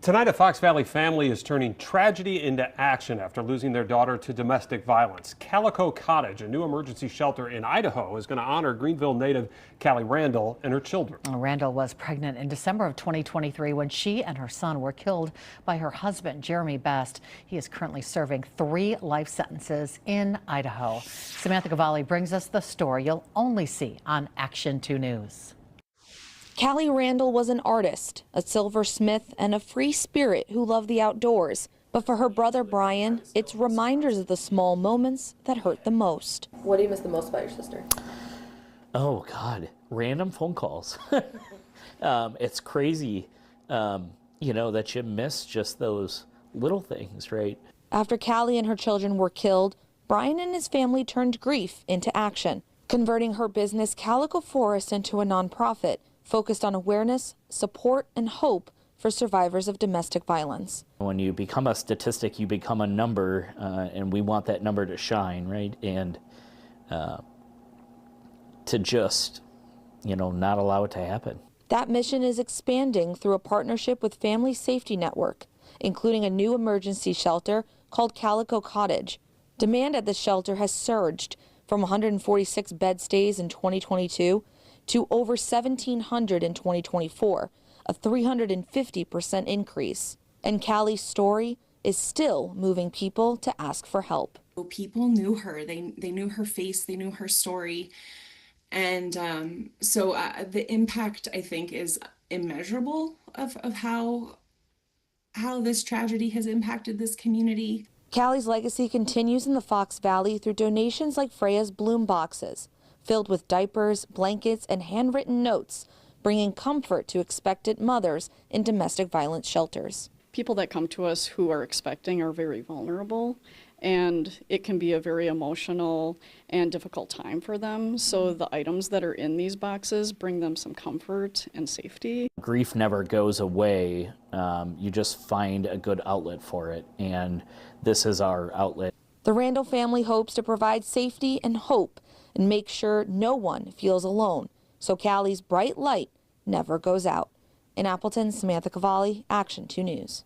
Tonight, a Fox Valley family is turning tragedy into action after losing their daughter to domestic violence. Kalico Cottage, a new emergency shelter in Idaho, is going to honor Greenville native Kali Randall and her children. Randall was pregnant in December of 2023 when she and her son were killed by her husband, Jeremy Best. He is currently serving 3 life sentences in Idaho. Samantha Cavalli brings us the story you'll only see on Action 2 News. Kali Randall was an artist, a silversmith, and a free spirit who loved the outdoors. But for her brother Brian, it's reminders of the small moments that hurt the most. What do you miss the most about your sister? Oh, God, random phone calls. It's crazy, you know, that you miss just those little things, right? After Kali and her children were killed, Brian and his family turned grief into action, converting her business Kalico Forest into a nonprofit focused on awareness, support, and hope for survivors of domestic violence. When you become a statistic, you become a number, and we want that number to shine, right? And to just, you know, not allow it to happen. That mission is expanding through a partnership with Family Safety Network, including a new emergency shelter called Kalico Cottage. Demand at the shelter has surged from 146 bed stays in 2022 to over 1,700 in 2024, a 350% increase. And Kali's story is still moving people to ask for help. People knew her, they knew her face, they knew her story. And so the impact, I think, is immeasurable of how this tragedy has impacted this community. Kali's legacy continues in the Fox Valley through donations like Freya's Bloom Boxes, filled with diapers, blankets, and handwritten notes, bringing comfort to expectant mothers in domestic violence shelters. People that come to us who are expecting are very vulnerable, and it can be a very emotional and difficult time for them. So the items that are in these boxes bring them some comfort and safety. Grief never goes away. You just find a good outlet for it, and this is our outlet. The Randall family hopes to provide safety and hope and make sure no one feels alone, so Kali's bright light never goes out. In Appleton, Samantha Cavalli, Action 2 News.